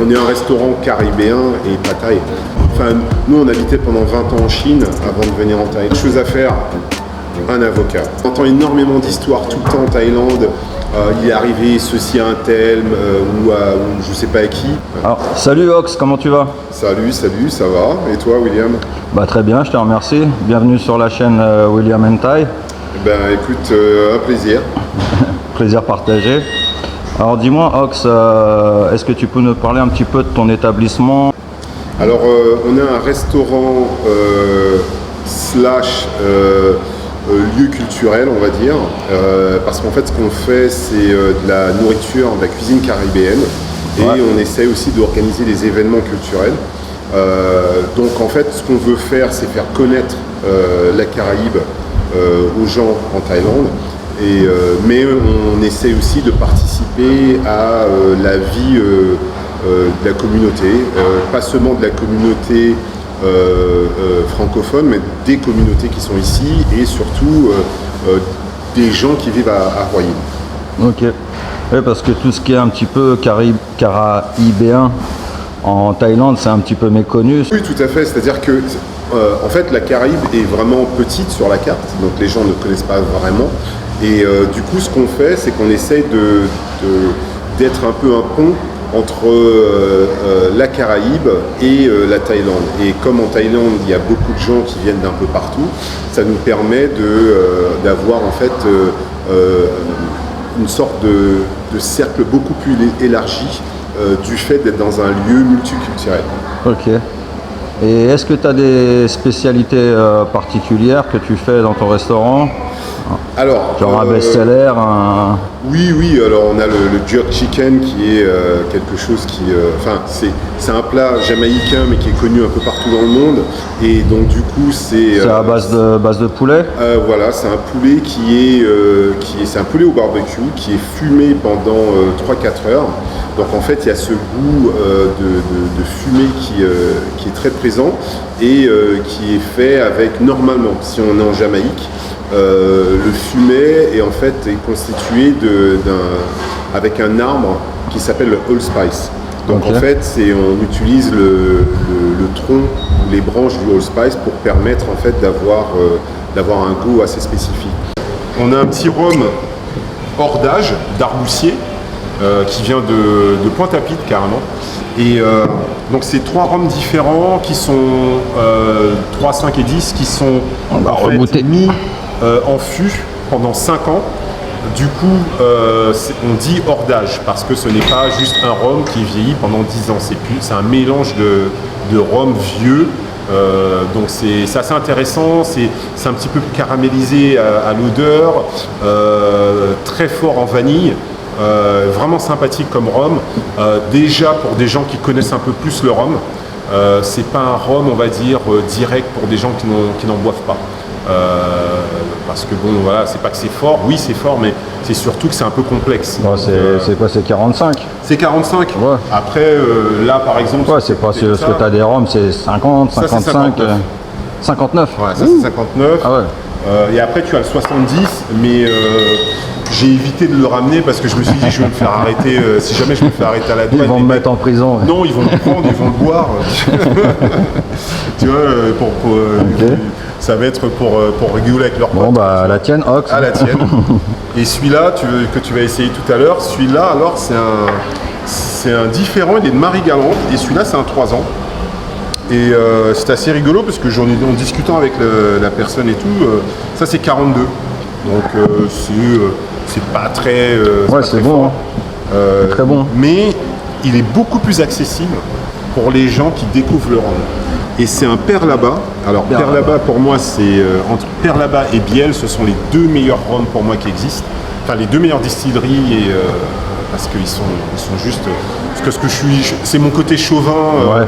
on est un restaurant caribéen et pas thaï. Enfin, nous, on habitait pendant 20 ans en Chine avant de venir en Thaï. Chose à faire, un avocat. On entend énormément d'histoires tout le temps en Thaïlande. Il est arrivé ceci à un tel ou je sais pas à qui. Alors, salut Ox, comment tu vas? Salut, ça va? Et toi, William? Bah très bien, je te remercie. Bienvenue sur la chaîne William Thai. Ben écoute, un plaisir. Plaisir partagé. Alors dis-moi Ox, est-ce que tu peux nous parler un petit peu de ton établissement? Alors on a un restaurant slash lieu culturel, on va dire, parce qu'en fait ce qu'on fait c'est de la nourriture, de la cuisine caribéenne, et on essaie aussi d'organiser des événements culturels. Donc en fait ce qu'on veut faire c'est faire connaître la Caraïbe aux gens en Thaïlande, mais on essaie aussi de participer à la vie de la communauté, pas seulement de la communauté francophone, mais des communautés qui sont ici et surtout des gens qui vivent à Hua Hin. Ok. Oui, parce que tout ce qui est un petit peu caribéen en Thaïlande, c'est un petit peu méconnu. Oui, tout à fait. C'est-à-dire que en fait, la Caraïbe est vraiment petite sur la carte, donc les gens ne connaissent pas vraiment. Et du coup, ce qu'on fait, c'est qu'on essaye d'être un peu un pont entre la Caraïbe et la Thaïlande. Et comme en Thaïlande, il y a beaucoup de gens qui viennent d'un peu partout, ça nous permet d'avoir en fait une sorte de cercle beaucoup plus élargi du fait d'être dans un lieu multiculturel. Ok. Et est-ce que tu as des spécialités particulières que tu fais dans ton restaurant? Alors, genre un best-seller, Oui, alors on a le jerk chicken qui est quelque chose qui... Enfin, c'est un plat jamaïcain mais qui est connu un peu partout dans le monde. Et donc du coup, c'est... C'est à base de poulet? Voilà, c'est un poulet c'est un poulet au barbecue qui est fumé pendant 3-4 heures. Donc en fait, il y a ce goût de fumée qui est très présent et qui est fait avec, normalement, si on est en Jamaïque, le fumet est en fait constitué avec un arbre qui s'appelle le allspice. Donc en fait, on utilise le tronc ou les branches du allspice pour permettre en fait d'avoir un goût assez spécifique. On a un petit rhum hors d'âge, d'arboussier, qui vient de Pointe-à-Pitre carrément. Et donc c'est 3 rhums différents qui sont 3, 5 et 10 qui sont mis en fût pendant 5 ans. Du coup, on dit hors d'âge parce que ce n'est pas juste un rhum qui vieillit pendant 10 ans. C'est un mélange de rhum vieux. Donc c'est assez intéressant. C'est un petit peu caramélisé à l'odeur, très fort en vanille. Vraiment sympathique comme rhum. Déjà pour des gens qui connaissent un peu plus le rhum, c'est pas un rhum, on va dire, direct pour des gens qui n'en boivent pas. Parce que bon, voilà, c'est pas que c'est fort, oui c'est fort, mais c'est surtout que c'est un peu complexe. Ouais, c'est quoi, c'est 45? C'est 45. Ouais. Après, là par exemple... Ouais, c'est pas ce que tu as des rhums, c'est 50, 55, ça, 59. Ouais, ça c'est 59. Ah ouais. Et après tu as le 70, mais j'ai évité de le ramener parce que je me suis dit je vais me faire arrêter, si jamais je me fais arrêter à la douane. Ils vont me mettre en prison. Ouais. Non, ils vont le prendre, ils vont le boire. Tu vois, ça va être pour rigoler avec leurs potes. Bon bah la tienne, Ox. Ah, la tienne. Et celui-là que tu vas essayer tout à l'heure, celui-là alors c'est un différent, il est de Marie-Galante et celui-là c'est un 3 ans. Et c'est assez rigolo parce que en discutant avec la personne et tout, ça c'est 42. Donc c'est pas très... ouais, c'est bon. Hein. Très bon. Mais il est beaucoup plus accessible pour les gens qui découvrent le rhum. Et c'est un Perlaba. Alors Perlaba pour moi, c'est entre Perlaba et Biel, ce sont les 2 meilleurs rhums pour moi qui existent. Enfin les 2 meilleures distilleries parce qu'ils sont juste... Parce que c'est mon côté chauvin. Ouais.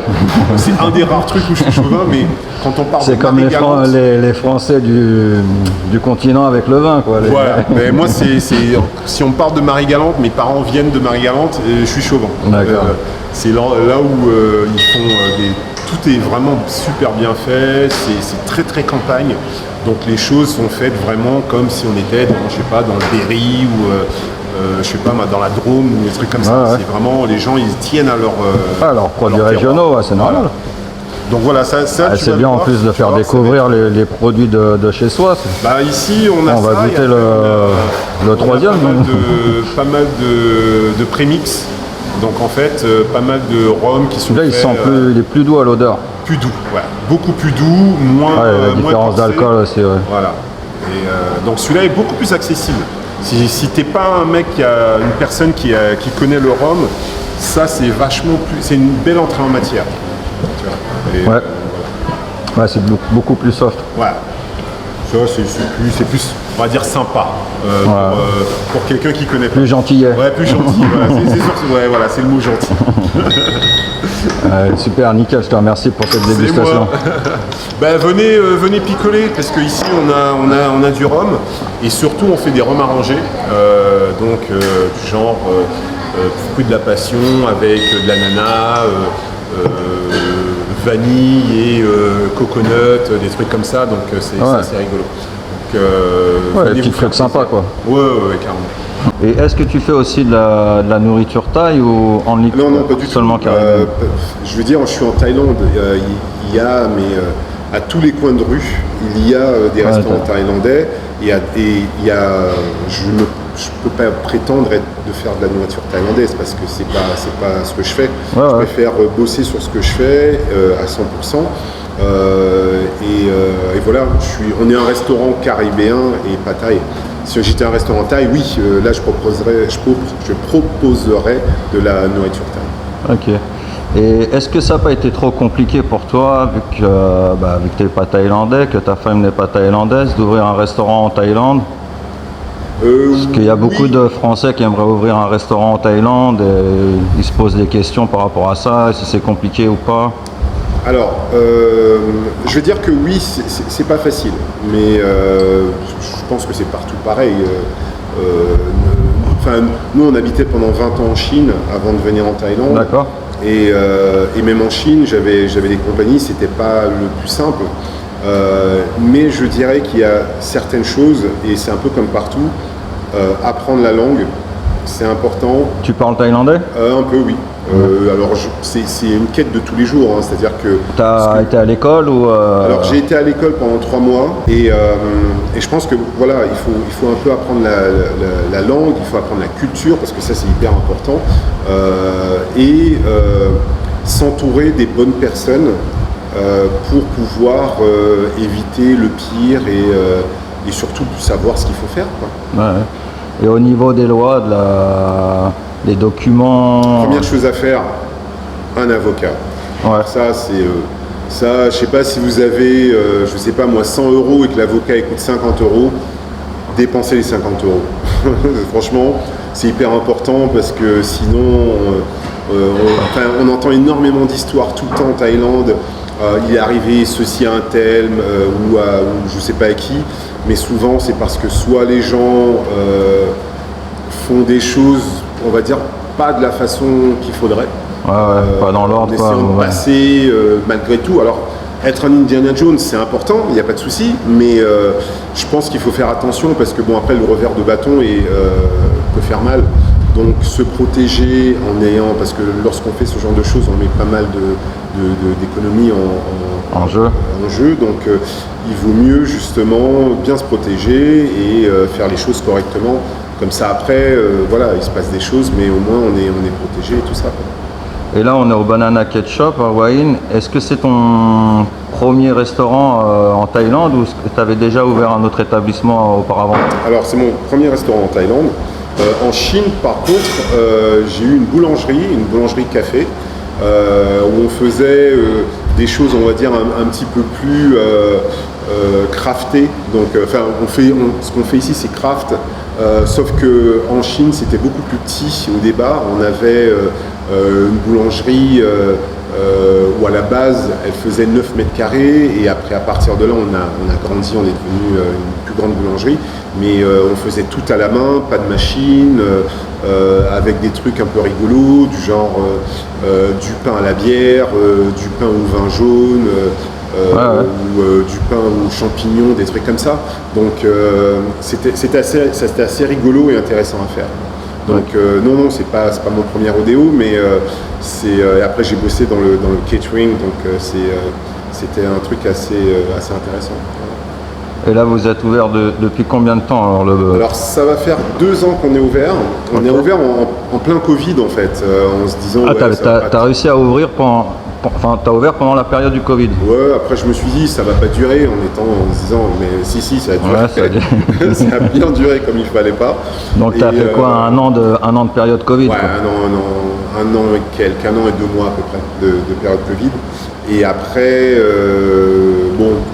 C'est un des rares trucs où je suis chauvin, mais quand on parle de c'est comme les Français du continent avec le vin, quoi. Ouais, mais moi, si on parle de Marie-Galante, mes parents viennent de Marie-Galante, je suis chauvin. C'est là où ils font tout est vraiment super bien fait, c'est très très campagne. Donc les choses sont faites vraiment comme si on était dans, je sais pas, dans le Berry ou je sais pas moi, dans la Drôme ou des trucs comme ça. Ouais, ouais. C'est vraiment, les gens, ils tiennent à leur... Alors, produits leur terroir. régionaux, ouais, c'est normal. Voilà. Donc voilà, ça Ah, tu c'est vas bien le en voir, plus de tu vas faire voir, découvrir les produits de chez soi. Bah ici on a On va ça, goûter et après, le on a troisième. pas mal de prémix. Donc en fait, pas mal de rhum qui sont Là, il faits, sent plus, il est plus doux à l'odeur. plus doux, ouais. Beaucoup plus doux, moins Ouais, la moins différence corsé. d'alcool aussi, ouais. Voilà. Et donc celui-là est beaucoup plus accessible. Si t'es pas un mec une personne qui connaît le rhum, ça c'est vachement plus, c'est une belle entrée en matière. Tu vois. Et, Ouais. Ouais, c'est beaucoup plus soft. voilà. Ça c'est plus, on va dire sympa pour quelqu'un qui connaît pas. Plus gentillet. Ouais, plus gentil. Voilà, c'est sûr que ouais, voilà, c'est le mot gentil. Super, nickel, je te remercie pour cette C'est dégustation. moi. Ben, venez picoler parce qu'ici on a du rhum et surtout on fait des rhums arrangés, du genre fruit de la passion avec de l'ananas, vanille et coconut, des trucs comme ça, donc c'est rigolo. Donc, Ouais, venez des petits vous faire trucs sympas, plaisir. quoi. Ouais, carrément. Et est-ce que tu fais aussi de la nourriture thaï ou en liquide? Non, pas du tout. Seulement caribéenne. Je veux dire, je suis en Thaïlande, il y a, à tous les coins de rue, il y a des restaurants thaïlandais, et il y a, je peux pas prétendre de faire de la nourriture thaïlandaise parce que c'est pas ce que je fais. Je préfère bosser sur ce que je fais à 100%. Et voilà, on est un restaurant caribéen et pas thaï. Si j'étais un restaurant thaï, oui, là je proposerais de la nourriture thaï. Ok. Et est-ce que ça n'a pas été trop compliqué pour toi, vu que tu n'es pas thaïlandais, que ta femme n'est pas thaïlandaise, d'ouvrir un restaurant en Thaïlande? Parce qu'il y a beaucoup de Français qui aimeraient ouvrir un restaurant en Thaïlande et ils se posent des questions par rapport à ça, si c'est compliqué ou pas. Alors, je vais dire que oui, c'est pas facile, mais je pense que c'est partout pareil. Nous, on habitait pendant 20 ans en Chine avant de venir en Thaïlande. D'accord. Et même en Chine, j'avais des compagnies, c'était pas le plus simple. Mais je dirais qu'il y a certaines choses, et c'est un peu comme partout, apprendre la langue, c'est important. Tu parles thaïlandais? Un peu, oui. Alors, c'est une quête de tous les jours, hein, c'est-à-dire que... Tu as été à l'école ou Alors, j'ai été à l'école pendant 3 mois, et je pense que, voilà, il faut un peu apprendre la langue, il faut apprendre la culture, parce que ça, c'est hyper important, et s'entourer des bonnes personnes pour pouvoir éviter le pire et surtout savoir ce qu'il faut faire, quoi. Ouais. Et au niveau des lois, des documents... Première chose à faire, un avocat. Ouais. Ça, je sais pas si vous avez, je sais pas moi, 100 € et que l'avocat coûte 50 €, dépensez les 50 €. Franchement, c'est hyper important parce que sinon, on entend énormément d'histoires tout le temps en Thaïlande. Il est arrivé ceci à un tel ou je sais pas à qui, mais souvent c'est parce que soit les gens font des choses, on va dire, pas de la façon qu'il faudrait. Pas dans l'ordre. En essayant de passer malgré tout. Alors, être un Indiana Jones, c'est important, il n'y a pas de souci, mais je pense qu'il faut faire attention parce que, bon, après, le revers de bâton peut faire mal. Donc, se protéger parce que lorsqu'on fait ce genre de choses, on met pas mal d'économies en jeu. Donc, il vaut mieux, justement, bien se protéger et faire les choses correctement. Comme ça, après, il se passe des choses, mais au moins, on est protégé et tout ça, quoi. Et là, on est au Banana Ketchup à Hua Hin. Est-ce que c'est ton premier restaurant en Thaïlande ou est-ce que tu avais déjà ouvert un autre établissement auparavant? Alors, c'est mon premier restaurant en Thaïlande. En Chine, par contre, j'ai eu une boulangerie café, où on faisait des choses, on va dire, un petit peu plus craftées. Donc, ce qu'on fait ici, c'est craft. Sauf qu'en Chine, c'était beaucoup plus petit au départ. On avait une boulangerie où à la base, elle faisait 9 mètres carrés. Et après, à partir de là, on a grandi, on est devenu une plus grande boulangerie. Mais on faisait tout à la main, pas de machine, avec des trucs un peu rigolos, du genre du pain à la bière, du pain au vin jaune. Ou du pain aux champignons, des trucs comme ça. Donc c'était assez rigolo et intéressant à faire. Donc non, c'est pas mon premier rodéo, mais après j'ai bossé dans le catering, donc c'était un truc assez intéressant. Et là, vous êtes ouvert depuis combien de temps alors ça va faire 2 ans qu'on est ouvert. On est ouvert en plein Covid en fait, en se disant... t'as réussi à ouvrir t'as ouvert pendant la période du Covid. Ouais, après je me suis dit ça va pas durer en se disant mais si ça a duré. Ouais, ça a bien duré comme il fallait pas. Donc t'as fait quoi, un an de période Covid? Ouais, un an et quelques, 1 an et 2 mois à peu près de période Covid. Et après,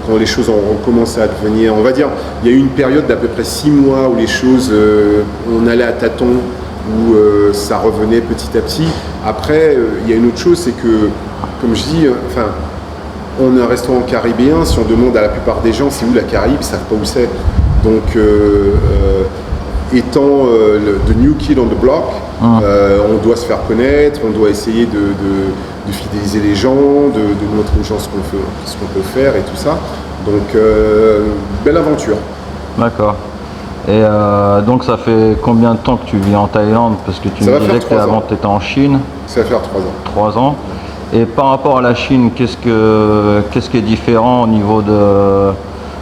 quand les choses ont commencé à devenir, on va dire, il y a eu une période d'à peu près 6 mois où les choses, on allait à tâtons, où ça revenait petit à petit. Après, il y a une autre chose, c'est que, comme je dis, on est un restaurant caribéen, si on demande à la plupart des gens c'est où la Caraïbe, ils ne savent pas où c'est. Donc, étant the new kid on the block, on doit se faire connaître, on doit essayer de fidéliser les gens, de montrer aux gens ce qu'on peut faire et tout ça. Donc, belle aventure. D'accord. Et donc ça fait combien de temps que tu vis en Thaïlande? Parce que tu me disais que avant tu étais en Chine. Ça va faire 3 ans. 3 ans. Et par rapport à la Chine, qu'est-ce qui est différent au niveau de...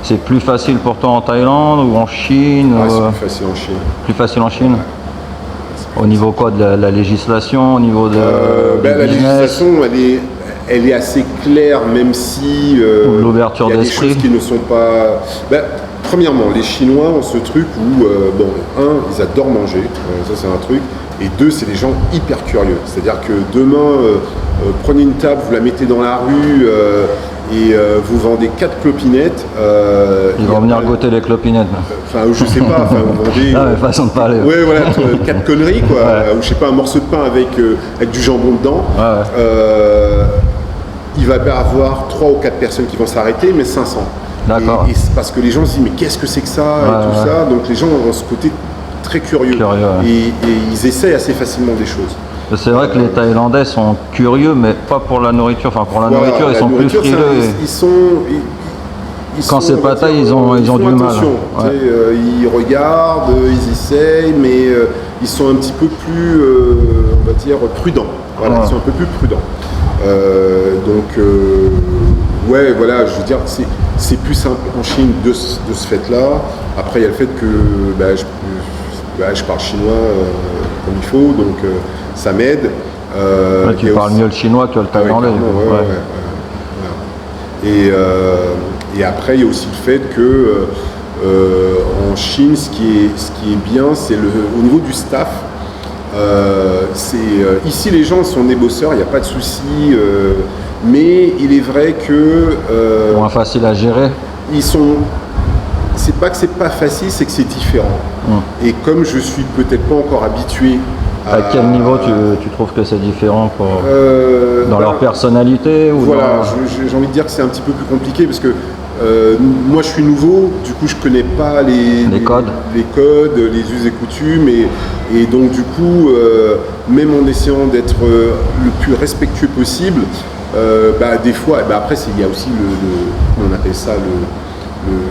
C'est plus facile pour toi en Thaïlande ou en Chine? C'est plus facile en Chine. Plus facile en Chine? Ouais. Au niveau quoi? De la législation? Au niveau de la législation, elle est assez claire, même si l'ouverture il y a des choses qui ne sont pas... premièrement, les Chinois ont ce truc où, ils adorent manger, ça c'est un truc, et 2, c'est des gens hyper curieux. C'est-à-dire que demain, prenez une table, vous la mettez dans la rue, et vous vendez 4 clopinettes. Ils vont venir goûter les clopinettes. Je sais pas, vous vendez... mais façon de parler. Ouais, voilà, 4 conneries, quoi. Ouais. Ou je sais pas, un morceau de pain avec du jambon dedans. Ouais. Il va y avoir 3 ou 4 personnes qui vont s'arrêter, mais 500. D'accord. Et c'est parce que les gens se disent, mais qu'est-ce que c'est que ça et tout ça. Donc les gens ont ce côté très curieux. Et ils essayent assez facilement des choses. C'est vrai que les Thaïlandais sont curieux, mais pas pour la nourriture. Enfin, pour la nourriture, ils sont plus frileux. Quand c'est pas thaï, ils ont du mal. Ouais. Ils regardent, ils essayent, mais ils sont un petit peu plus, on va dire, prudents. Voilà, ils sont un peu plus prudents. Je veux dire, c'est plus simple en Chine de ce fait-là. Après, il y a le fait que je parle chinois comme il faut, donc ça m'aide. Tu parles mieux le chinois que le thaïlandais. Et après, il y a aussi le fait que en Chine, ce qui est bien, c'est au niveau du staff. Ici, les gens sont des bosseurs, il n'y a pas de souci. Mais il est vrai que... moins facile à gérer. C'est pas que c'est pas facile, c'est que c'est différent. Et comme je suis peut-être pas encore habitué à quel niveau tu trouves que c'est différent dans leur personnalité ou voilà, j'ai envie de dire que c'est un petit peu plus compliqué parce que moi je suis nouveau, du coup je connais pas les codes, les us et coutumes et donc du coup même en essayant d'être le plus respectueux possible, des fois, après il y a aussi on appelle ça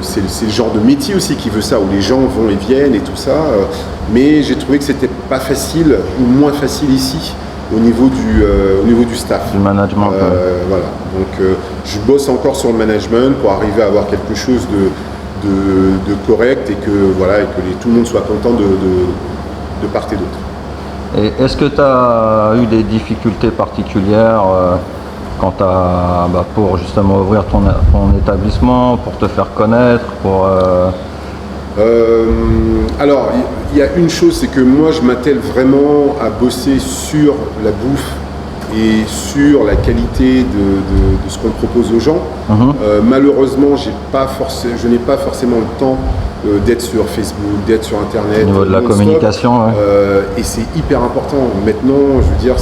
c'est le genre de métier aussi qui veut ça, où les gens vont et viennent et tout ça. Mais j'ai trouvé que c'était pas facile ou moins facile ici au niveau du staff. Du management. Voilà. Donc je bosse encore sur le management pour arriver à avoir quelque chose de correct et que tout le monde soit content de part et d'autre. Et est-ce que tu as eu des difficultés particulières pour justement ouvrir ton établissement, pour te faire connaître, Alors, il y a une chose, c'est que moi, je m'attelle vraiment à bosser sur la bouffe et sur la qualité de ce qu'on propose aux gens. Malheureusement, je n'ai pas forcément le temps d'être sur Facebook, d'être sur Internet. Au niveau de la communication, et c'est hyper important. Maintenant, je veux dire,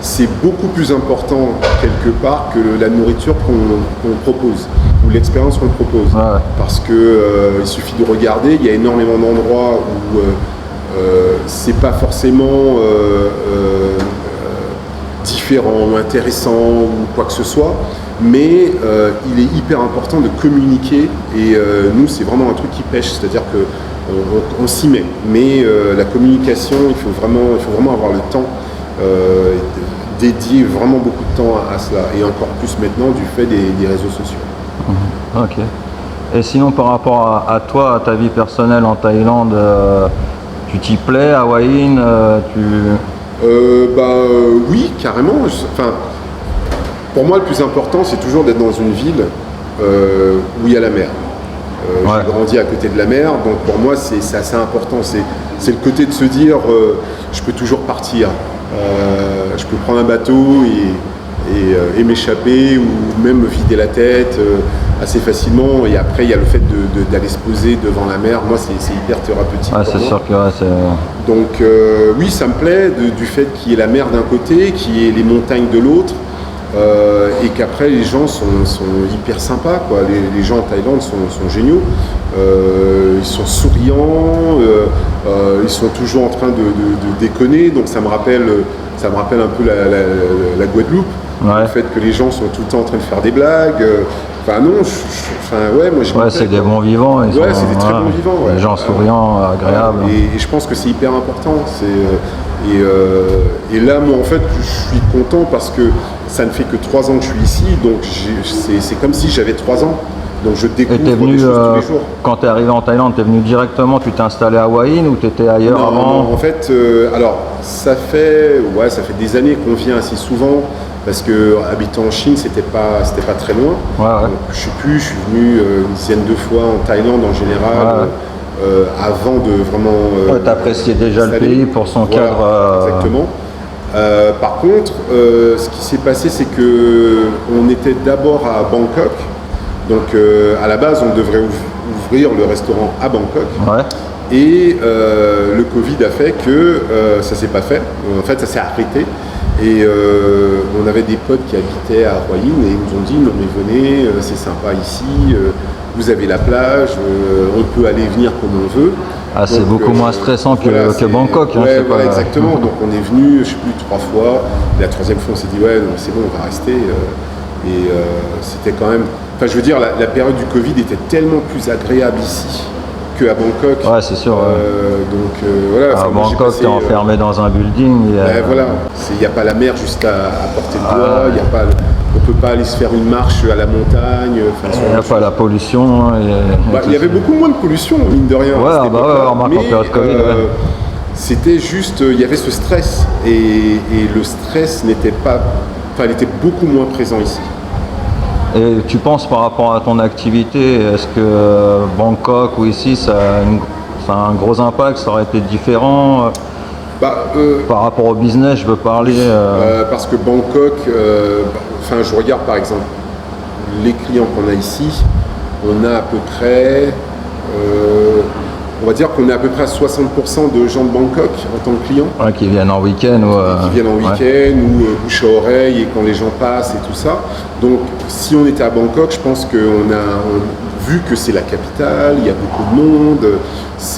c'est beaucoup plus important quelque part que la nourriture qu'on propose ou l'expérience qu'on propose. Parce que il suffit de regarder, il y a énormément d'endroits où c'est pas forcément différent ou intéressant ou quoi que ce soit, mais il est hyper important de communiquer et nous c'est vraiment un truc qui pêche, c'est-à-dire que on s'y met. Mais la communication, il faut vraiment avoir le temps, dédier vraiment beaucoup de temps à cela. Et encore plus maintenant du fait des réseaux sociaux. Ok. Et sinon, par rapport à toi, à ta vie personnelle en Thaïlande, tu t'y plais à Hua Hin, oui, carrément. Pour moi, le plus important, c'est toujours d'être dans une ville où il y a la mer. J'ai grandi à côté de la mer, donc pour moi, c'est assez important. C'est le côté de se dire, je peux toujours partir. Je peux prendre un bateau et m'échapper ou même me vider la tête assez facilement. Et après, il y a le fait d'aller se poser devant la mer. Moi, c'est hyper thérapeutique. C'est sûr que c'est... Donc oui, ça me plaît du fait qu'il y ait la mer d'un côté, qu'il y ait les montagnes de l'autre. Et qu'après les gens sont hyper sympas, quoi. Les gens en Thaïlande sont géniaux, ils sont souriants, ils sont toujours en train de déconner, donc ça me rappelle un peu la Guadeloupe, le fait que les gens sont tout le temps en train de faire des blagues. Moi c'est des bons vivants. C'est des très bons vivants. Des gens souriants, agréables. Et je pense que c'est hyper important. Et là, moi, en fait, je suis content parce que ça ne fait que 3 ans que je suis ici, donc c'est comme si j'avais 3 ans. Donc je découvre des choses tous les jours. Quand tu es arrivé en Thaïlande, tu es venu directement, tu t'es installé à Hua Hin ou tu étais ailleurs avant? Non, en fait, alors ça fait des années qu'on vient assez souvent parce que habitant en Chine, c'était pas très loin. Donc, je sais plus, je suis venu une dizaine de fois en Thaïlande en général. Avant de vraiment... tu appréciais déjà le pays pour son cadre. Exactement. Par contre, ce qui s'est passé, c'est qu'on était d'abord à Bangkok. Donc à la base, on devrait ouvrir le restaurant à Bangkok. Et le Covid a fait que ça s'est pas fait. En fait, ça s'est arrêté. Et on avait des potes qui habitaient à Hua Hin et ils nous ont dit non mais venez, c'est sympa ici, vous avez la plage, on peut aller venir comme on veut. C'est beaucoup moins stressant que Bangkok. Exactement. Donc on est venu, je sais plus, 3 fois. La 3e fois on s'est dit ouais non, c'est bon, on va rester. Et c'était quand même, enfin je veux dire, la période du Covid était tellement plus agréable ici qu'à Bangkok. C'est sûr. À Bangkok, tu es enfermé dans un building. Il n'y a pas la mer juste à portée de doigt, on ne peut pas aller se faire une marche à la montagne. Il n'y a pas la pollution. Il y avait beaucoup moins de pollution, mine de rien. C'était juste, il y avait ce stress. Et le stress n'était pas, il était beaucoup moins présent ici. Et tu penses par rapport à ton activité, est-ce que Bangkok ou ici, ça a un gros impact, ça aurait été différent par rapport au business, je veux parler. Parce que Bangkok, je regarde par exemple les clients qu'on a ici, on a à peu près, on va dire qu'on est à peu près à 60% de gens de Bangkok en tant que clients. Qui viennent en week-end qui viennent en week-end ou bouche à oreille et quand les gens passent et tout ça. Donc si on était à Bangkok, je pense qu'on a vu que c'est la capitale, il y a beaucoup de monde,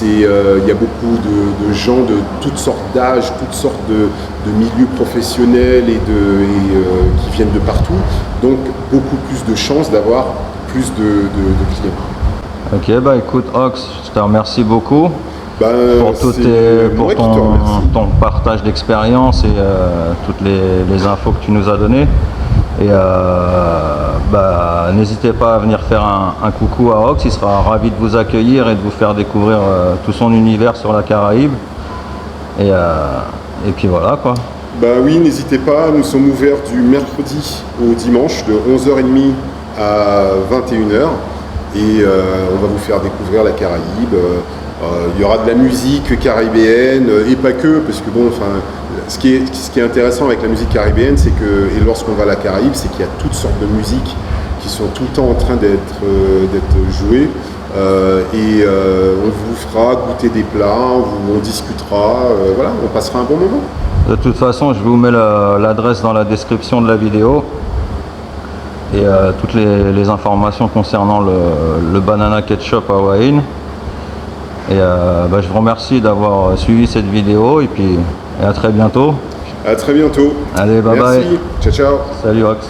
il y a beaucoup de gens de toutes sortes d'âges, toutes sortes de milieux professionnels qui viennent de partout. Donc beaucoup plus de chances d'avoir plus de clients. Ok, écoute Ox, je te remercie beaucoup pour ton partage d'expérience et toutes les infos que tu nous as données. Et n'hésitez pas à venir faire un coucou à Ox, il sera ravi de vous accueillir et de vous faire découvrir tout son univers sur la Caraïbe. Et puis voilà quoi. Oui, n'hésitez pas, nous sommes ouverts du mercredi au dimanche de 11h30 à 21h. Et on va vous faire découvrir la Caraïbe. Il y aura de la musique caribéenne et pas que, parce que ce qui est intéressant avec la musique caribéenne, c'est que, et lorsqu'on va à la Caraïbe, c'est qu'il y a toutes sortes de musiques qui sont tout le temps en train d'être jouées. On vous fera goûter des plats, on discutera, on passera un bon moment. De toute façon, je vous mets l'adresse dans la description de la vidéo. Et toutes les informations concernant le banana ketchup à Hua Hin. Et je vous remercie d'avoir suivi cette vidéo et à très bientôt. À très bientôt. Allez, bye. Merci. Ciao, ciao. Salut Ox.